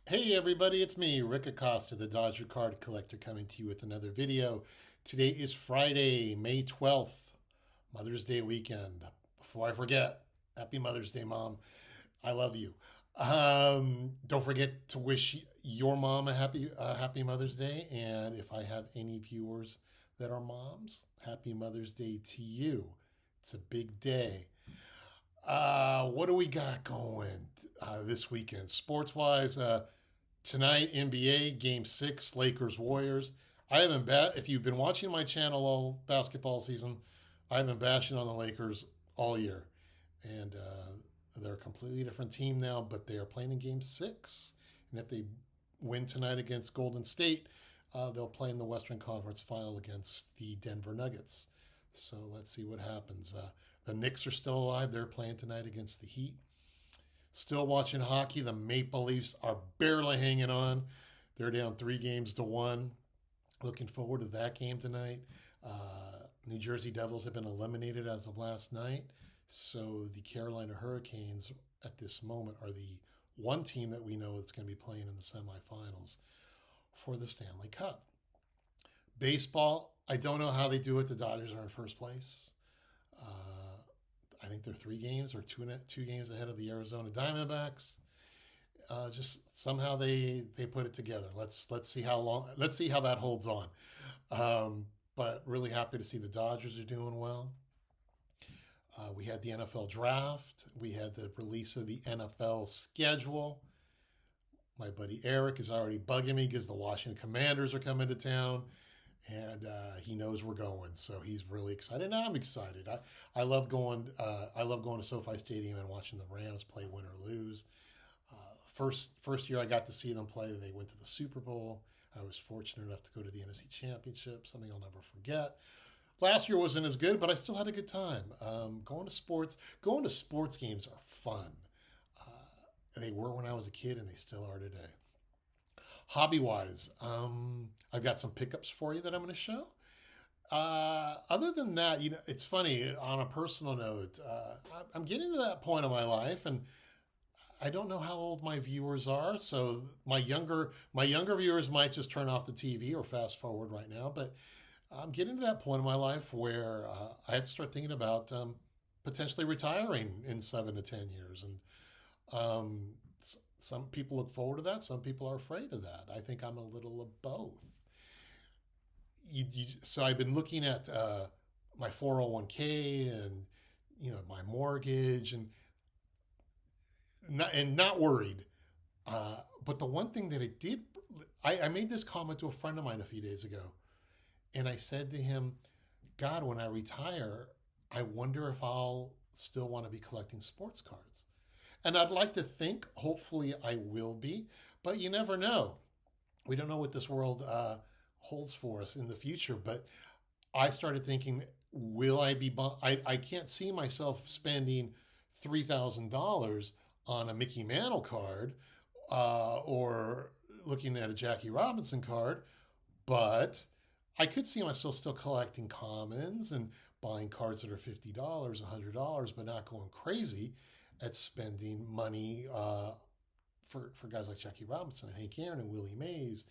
Hey everybody, it's me, Rick Acosta, the Dodger Card Collector, coming to you with another video. Today is Friday, May 12th, Mother's Day weekend. Before I forget, happy Mother's Day, Mom. I love you. Don't forget to wish your mom a happy Mother's Day. And if I have any viewers that are moms, happy Mother's Day to you. It's a big day. What do we got going this weekend? Sports wise, tonight, NBA Game 6, Lakers Warriors. I haven't if you've been watching my channel all basketball season, I've been bashing on the Lakers all year. And they're a completely different team now, but they are playing in Game 6. And if they win tonight against Golden State, they'll play in the Western Conference final against the Denver Nuggets. So let's see what happens. The Knicks are still alive. They're playing tonight against the Heat. Still watching hockey. The Maple Leafs are barely hanging on. They're down 3-1. Looking forward to that game tonight. New Jersey Devils have been eliminated as of last night. So the Carolina Hurricanes at this moment are the one team that we know that's going to be playing in the semifinals for the Stanley Cup. Baseball, I don't know how they do it. The Dodgers are in first place. I think they're 3 games or two games ahead of the Arizona Diamondbacks. Just somehow they put it together. Let's see how long. Let's see how that holds on. But really happy to see the Dodgers are doing well. We had the NFL draft. We had the release of the NFL schedule. My buddy Eric is already bugging me because the Washington Commanders are coming to town, and he knows we're going, so he's really excited. And I'm excited. I love going. I love going to SoFi Stadium and watching the Rams play, win or lose. First year I got to see them play, they went to the Super Bowl. I was fortunate enough to go to the NFC Championship, something I'll never forget. Last year wasn't as good, but I still had a good time. Going to sports games are fun. They were when I was a kid, and they still are today. Hobby wise, I've got some pickups for you that I'm going to show. Other than that, it's funny. On a personal note, I'm getting to that point of my life, and I don't know how old my viewers are. So my younger viewers might just turn off the TV or fast forward right now. But I'm getting to that point in my life where I had to start thinking about potentially retiring in 7 to 10 years, and some people look forward to that. Some people are afraid of that. I think I'm a little of both. So I've been looking at my 401k and my mortgage and not worried. But the one thing that it did, I made this comment to a friend of mine a few days ago, and I said to him, God, when I retire, I wonder if I'll still want to be collecting sports cards. And I'd like to think, hopefully, I will be, but you never know. We don't know what this world holds for us in the future. But I started thinking, will I be? I can't see myself spending $3,000 on a Mickey Mantle card or looking at a Jackie Robinson card, but I could see myself still collecting commons and buying cards that are $50, $100, but not going crazy at spending money for guys like Jackie Robinson and Hank Aaron and Willie Mays.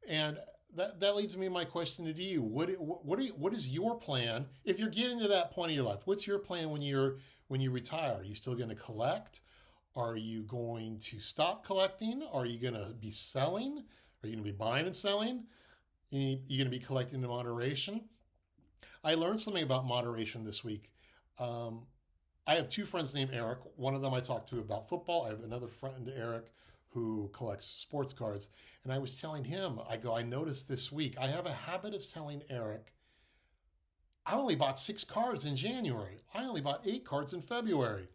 And that leads me to my question to you. What is your plan if you're getting to that point of your life? What's your plan when you retire? Are you still going to collect? Are you going to stop collecting? Are you going to be selling? Are you going to be buying and selling? Are you going to be collecting in moderation? I learned something about moderation this week. Um, I have two friends named Eric. One of them I talked to about football. I have another friend, Eric, who collects sports cards. And I was telling him, I noticed this week, I have a habit of telling Eric, I only bought 6 cards in January. I only bought 8 cards in February.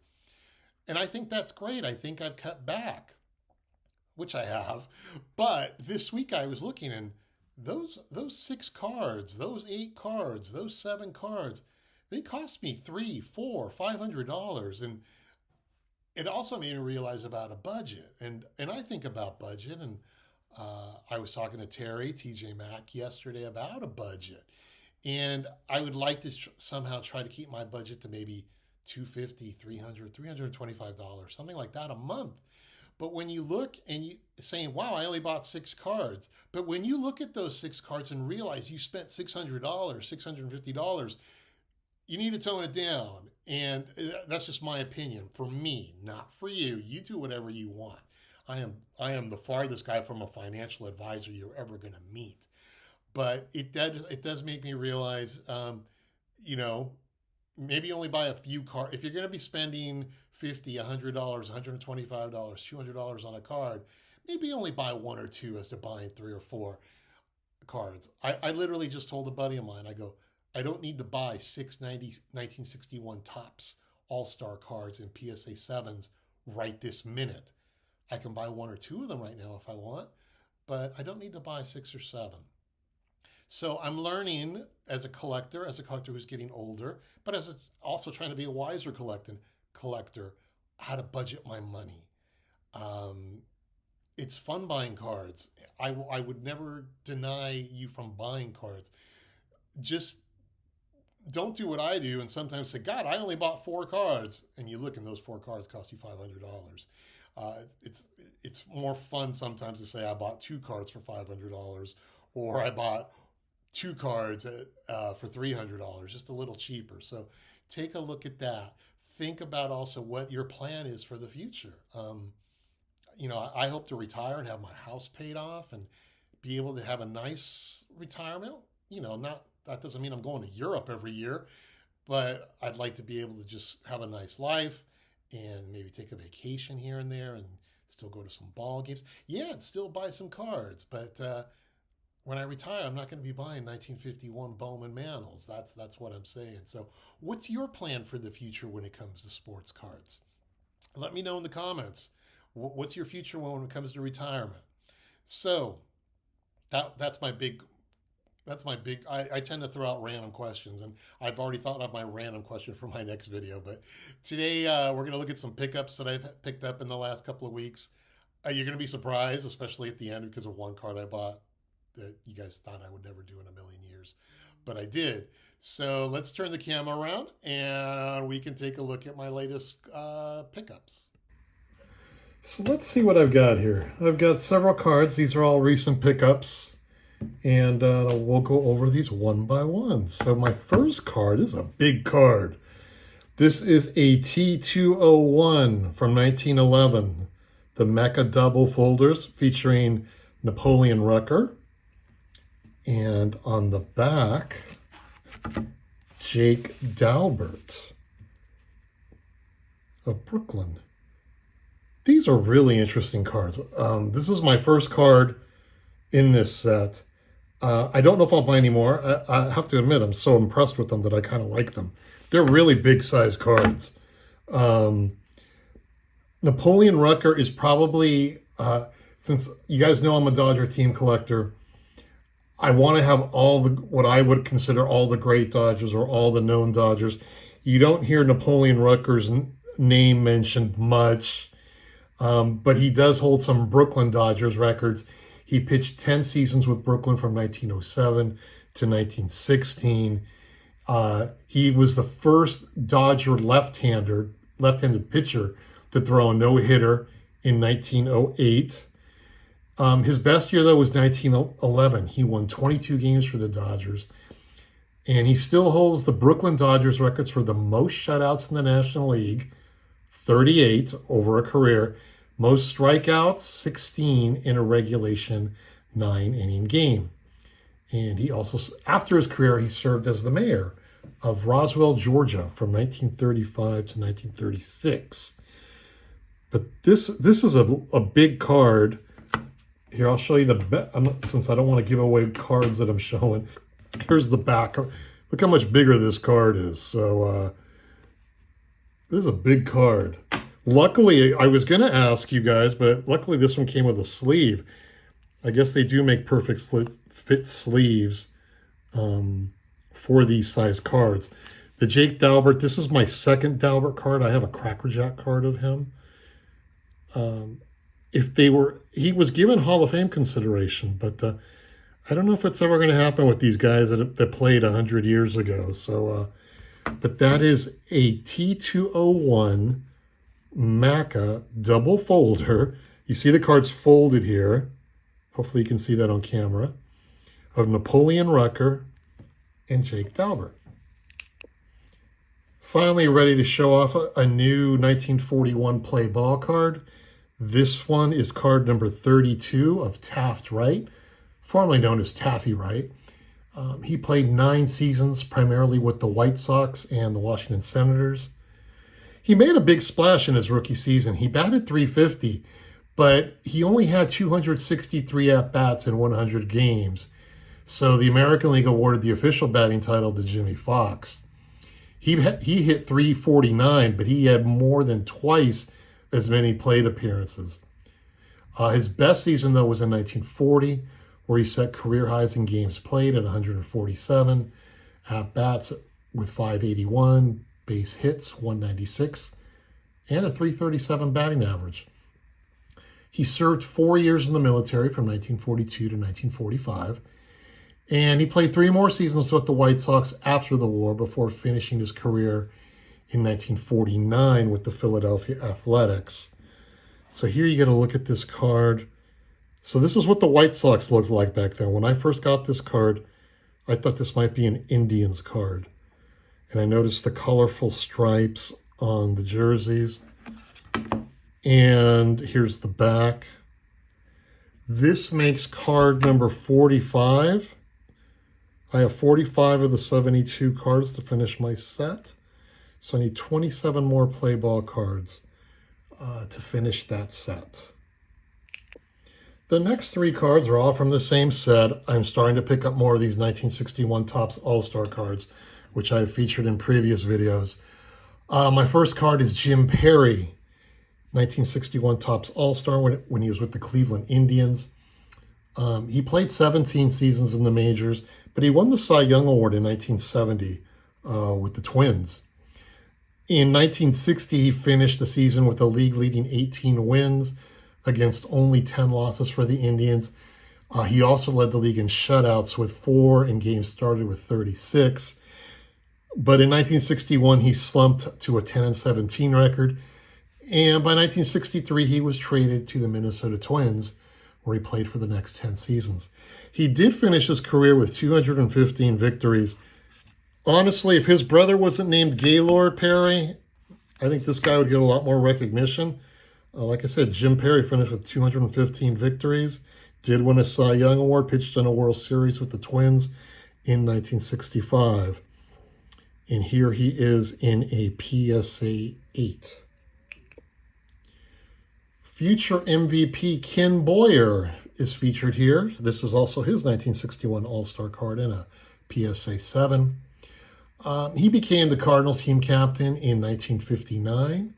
And I think that's great. I think I've cut back, which I have. But this week I was looking, and those 6 cards, those 8 cards, those 7 cards, they cost me three, four, $500, and it also made me realize about a budget. And I think about budget, and I was talking to Terry TJ Mack yesterday about a budget, and I would like to somehow try to keep my budget to maybe 250, 300, $325, something like that a month. But when you look and you saying, wow, I only bought 6 cards. But when you look at those 6 cards and realize you spent $600, $650, you need to tone it down. And that's just my opinion for me, not for you. You do whatever you want. I am the farthest guy from a financial advisor you're ever going to meet. But it does make me realize, you know, maybe only buy a few cards. If you're going to be spending $50, $100, $125, $200 on a card, maybe only buy 1 or 2 as to buying 3 or 4 cards. I literally just told a buddy of mine, I go, I don't need to buy 6 1961 Topps All-Star cards and PSA 7s right this minute. I can buy 1 or 2 of them right now if I want, but I don't need to buy 6 or 7. So I'm learning as a collector who's getting older, but also trying to be a wiser collector, how to budget my money. It's fun buying cards. I would never deny you from buying cards. Just don't do what I do and sometimes say, God, I only bought 4 cards. And you look and those 4 cards cost you $500. It's more fun sometimes to say I bought 2 cards for $500 or I bought 2 cards for $300, just a little cheaper. So take a look at that. Think about also what your plan is for the future. You know, I hope to retire and have my house paid off and be able to have a nice retirement. You know, that doesn't mean I'm going to Europe every year, but I'd like to be able to just have a nice life and maybe take a vacation here and there and still go to some ball games. Yeah, and still buy some cards, but when I retire, I'm not going to be buying 1951 Bowman Mantle. That's what I'm saying. So what's your plan for the future when it comes to sports cards? Let me know in the comments. What's your future when it comes to retirement? So that's my big, I tend to throw out random questions, and I've already thought of my random question for my next video. But today we're going to look at some pickups that I've picked up in the last couple of weeks. You're going to be surprised, especially at the end, because of one card I bought that you guys thought I would never do in a million years, but I did. So let's turn the camera around and we can take a look at my latest pickups. So let's see what I've got here. I've got several cards. These are all recent pickups, and we'll go over these one by one. So my first card is a big card. This is a T201 from 1911, the Mecha double folders featuring Napoleon Rucker. And on the back, Jake Daubert of Brooklyn. These are really interesting cards. This is my first card in this set. I don't know if I'll buy any more. I have to admit, I'm so impressed with them that I kind of like them. They're really big size cards. Napoleon Rucker is probably, since you guys know I'm a Dodger team collector, I want to have all the, what I would consider all the great Dodgers or all the known Dodgers. You don't hear Napoleon Rucker's name mentioned much, but he does hold some Brooklyn Dodgers records. He pitched 10 seasons with Brooklyn from 1907 to 1916. He was the first Dodger left-handed pitcher to throw a no-hitter in 1908. His best year, though, was 1911. He won 22 games for the Dodgers. And he still holds the Brooklyn Dodgers records for the most shutouts in the National League, 38 over a career. Most strikeouts, 16 in a regulation 9-inning game. And he also, after his career, he served as the mayor of Roswell, Georgia from 1935 to 1936. But this is a big card. Here, I'll show you since I don't want to give away cards that I'm showing. Here's the back. Look how much bigger this card is. So this is a big card. Luckily, I was going to ask you guys, but luckily this one came with a sleeve. I guess they do make perfect fit sleeves for these size cards. The Jake Daubert, this is my second Daubert card. I have a Cracker Jack card of him. He was given Hall of Fame consideration, but I don't know if it's ever going to happen with these guys that played 100 years ago. So, but that is a T201 Mecha double folder You see the cards folded here. Hopefully you can see that on camera. Of Napoleon Rucker and Jake Dalbert. Finally ready to show off a new 1941 play ball card. This one is card number 32 of Taft Wright, formerly known as Taffy Wright. He played 9 seasons, primarily with the White Sox and the Washington Senators. He made a big splash in his rookie season. He batted .350, but he only had 263 at-bats in 100 games. So the American League awarded the official batting title to Jimmy Fox. He hit .349, but he had more than twice as many plate appearances. His best season, though, was in 1940, where he set career highs in games played at 147, at-bats with 581, base hits 196, and a .337 batting average. He served 4 years in the military from 1942 to 1945, and he played 3 more seasons with the White Sox after the war before finishing his career in 1949 with the Philadelphia Athletics. So here you get a look at this card. So this is what the White Sox looked like back then. When I first got this card, I thought this might be an Indians card. And I noticed the colorful stripes on the jerseys. And here's the back. This makes card number 45. I have 45 of the 72 cards to finish my set. So I need 27 more play ball cards to finish that set. The next 3 cards are all from the same set. I'm starting to pick up more of these 1961 Topps All-Star cards, which I've featured in previous videos. My first card is Jim Perry, 1961 Topps All-Star when he was with the Cleveland Indians. He played 17 seasons in the majors, but he won the Cy Young Award in 1970 with the Twins. In 1960, he finished the season with a league-leading 18 wins against only 10 losses for the Indians. He also led the league in shutouts with 4 and games started with 36. But in 1961, he slumped to a 10-17 record. And by 1963, he was traded to the Minnesota Twins, where he played for the next 10 seasons. He did finish his career with 215 victories. Honestly, if his brother wasn't named Gaylord Perry, I think this guy would get a lot more recognition. Like I said, Jim Perry finished with 215 victories, did win a Cy Young Award, pitched in a World Series with the Twins in 1965. And here he is in a PSA 8. Future MVP Ken Boyer is featured here. This is also his 1961 All-Star card in a PSA 7. He became the Cardinals team captain in 1959.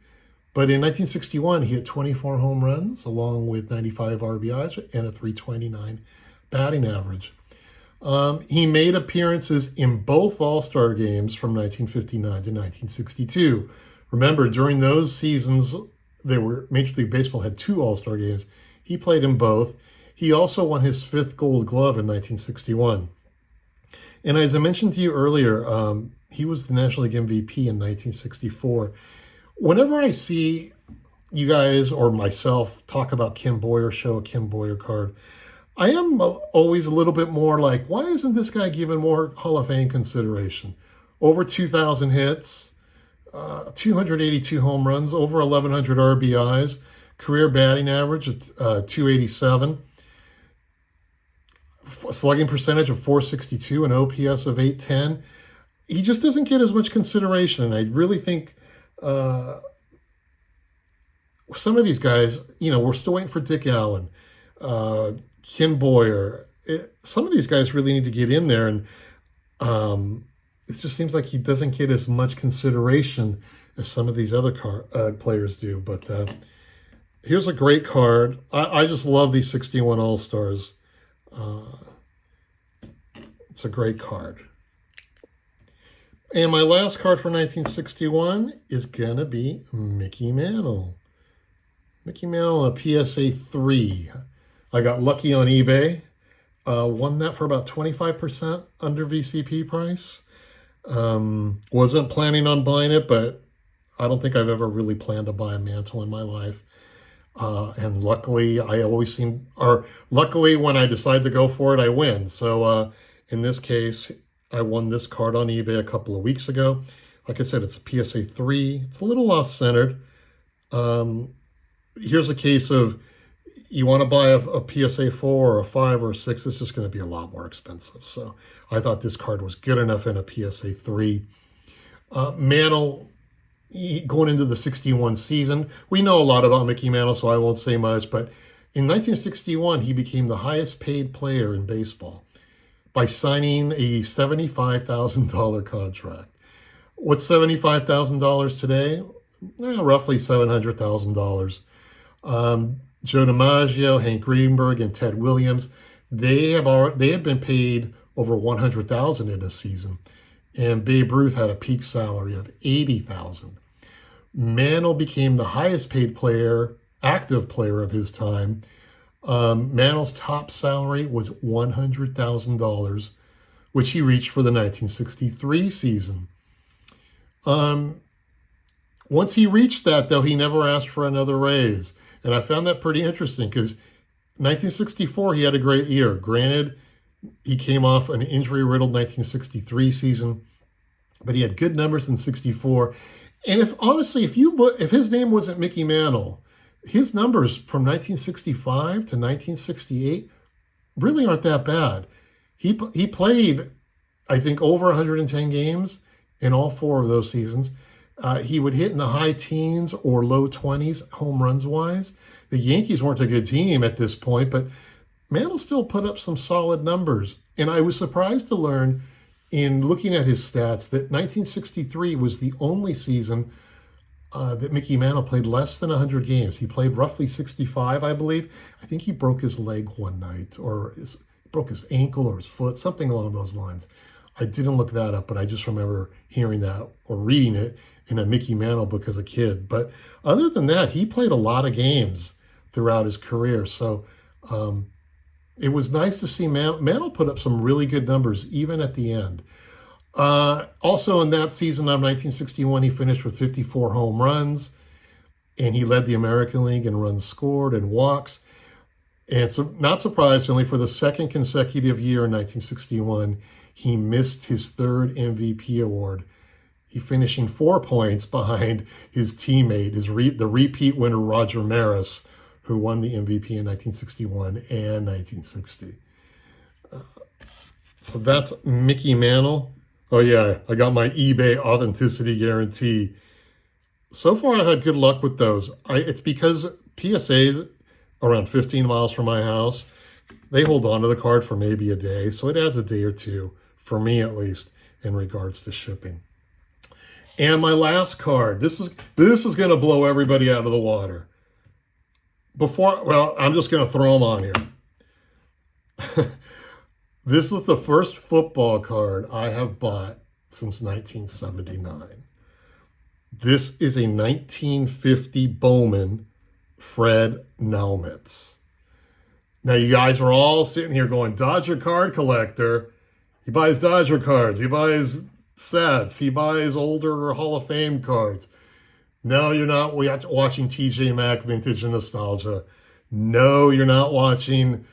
But in 1961, he hit 24 home runs along with 95 RBIs and a .329 batting average. He made appearances in both All-Star games from 1959 to 1962. Remember, during those seasons, Major League Baseball had 2 All-Star games. He played in both. He also won his 5th Gold Glove in 1961. And as I mentioned to you earlier, he was the National League MVP in 1964. Whenever I see you guys or myself talk about Ken Boyer, show a Ken Boyer card, I am always a little bit more like, why isn't this guy given more Hall of Fame consideration? Over 2,000 hits, 282 home runs, over 1,100 RBIs, career batting average of 287, slugging percentage of 462, an OPS of 810. He just doesn't get as much consideration, and I really think some of these guys, we're still waiting for Dick Allen, Ken Boyer. Some of these guys really need to get in there, and it just seems like he doesn't get as much consideration as some of these other players do. But here's a great card. I just love these 61 All-Stars. It's a great card. And my last card for 1961 is going to be Mickey Mantle. Mickey Mantle, a PSA 3. I got lucky on eBay. Won that for about 25% under VCP price. Wasn't planning on buying it, but I don't think I've ever really planned to buy a Mantle in my life. And luckily, luckily when I decide to go for it, I win. So in this case, I won this card on eBay a couple of weeks ago. Like I said, it's a PSA 3. It's a little off-centered. Here's a case of you want to buy a PSA 4 or a 5 or a 6, it's just going to be a lot more expensive. So I thought this card was good enough in a PSA 3. Mantle, going into the 61 season, we know a lot about Mickey Mantle, so I won't say much, but in 1961, he became the highest paid player in baseball by signing a $75,000 contract. What's $75,000 today? Roughly $700,000. Joe DiMaggio, Hank Greenberg, and Ted Williams, they have been paid over $100,000 in a season, and Babe Ruth had a peak salary of $80,000. Mantle became the highest paid player, active player of his time. Mantle's top salary was $100,000, which he reached for the 1963 season. Once he reached that, though, he never asked for another raise. And I found that pretty interesting because 1964, he had a great year. Granted, he came off an injury-riddled 1963 season, but he had good numbers in 64. And if his name wasn't Mickey Mantle, his numbers from 1965 to 1968 really aren't that bad. He played, I think, over 110 games in all 4 of those seasons. He would hit in the high teens or low 20s home runs wise. The Yankees weren't a good team at this point, but Mantle still put up some solid numbers. And I was surprised to learn in looking at his stats that 1963 was the only season that Mickey Mantle played less than 100 games. He played roughly 65, I believe. I think he broke his leg one night, or broke his ankle or his foot, something along those lines. I didn't look that up, but I just remember hearing that or reading it in a Mickey Mantle book as a kid. But other than that, he played a lot of games throughout his career. So it was nice to see Mantle put up some really good numbers, even at the end. Also in that season of 1961, he finished with 54 home runs, and he led the American League in runs scored and walks. And so, not surprisingly, for the second consecutive year in 1961, he missed his 3rd MVP award. He finishing 4 points behind his teammate, the repeat winner Roger Maris, who won the MVP in 1961 and 1960. So that's Mickey Mantle. Oh yeah, I got my eBay authenticity guarantee. So far, I've had good luck with those. It's because PSAs around 15 miles from my house, they hold on to the card for maybe a day. So it adds a day or two, for me at least, in regards to shipping. And my last card, this is going to blow everybody out of the water. I'm just going to throw them on here. This is the first football card I have bought since 1979. This is a 1950 Bowman Fred Naumitz. Now, you guys are all sitting here going, Dodger card collector. He buys Dodger cards. He buys sets. He buys older Hall of Fame cards. No, you're not watching TJ Maxx Vintage and Nostalgia. No, you're not watching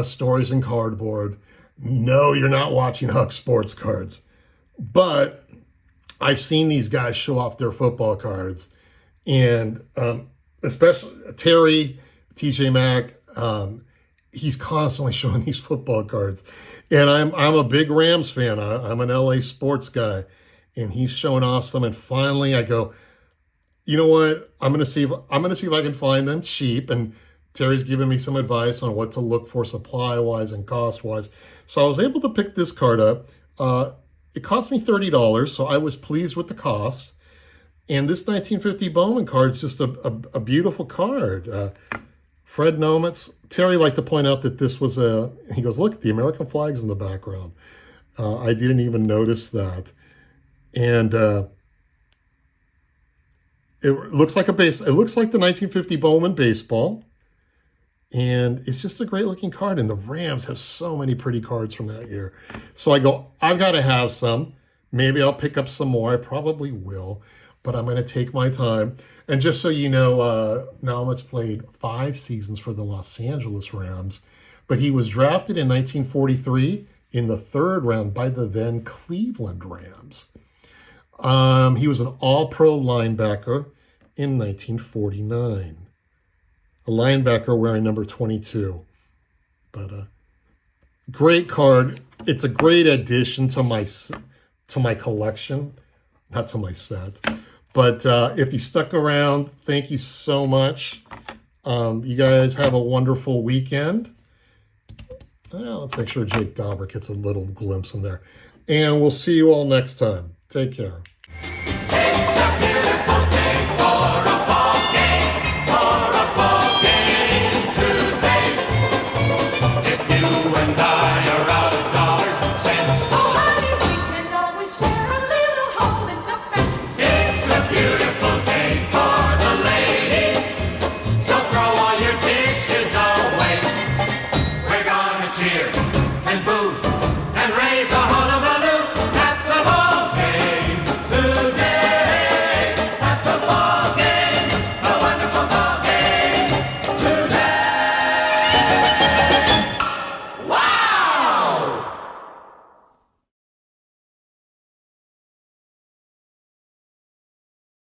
Stories in Cardboard. No, you're not watching Huck Sports Cards. But I've seen these guys show off their football cards. And especially Terry, TJ Maxx, he's constantly showing these football cards. And I'm a big Rams fan. I'm an LA sports guy. And he's showing off some. And finally I go, you know what? I'm gonna see if I can find them cheap. And Terry's giving me some advice on what to look for supply-wise and cost-wise. So I was able to pick this card up. It cost me $30, so I was pleased with the cost. And this 1950 Bowman card is just a beautiful card. Fred Naumitz. Terry liked to point out that this was he goes, look, the American flag's in the background. I didn't even notice that. And it looks like it looks like the 1950 Bowman baseball. And it's just a great looking card. And the Rams have so many pretty cards from that year. So I go, I've got to have some. Maybe I'll pick up some more. I probably will. but I'm going to take my time. And just so you know, Namath's played 5 seasons for the Los Angeles Rams, but he was drafted in 1943 in the 3rd round by the then Cleveland Rams. He was an all-pro linebacker in 1949. A linebacker wearing number 22. But great card. It's a great addition to my collection, not to my set. But if you stuck around, thank you so much. You guys have a wonderful weekend. Let's make sure Jake Dauber gets a little glimpse in there. And we'll see you all next time. Take care. It's a beautiful day for a ball game today. If you and I are out of dollars and cents, oh honey, we can always share a little hole in the fence. it's a beautiful day for the ladies. So throw all your dishes away. We're gonna cheer and boo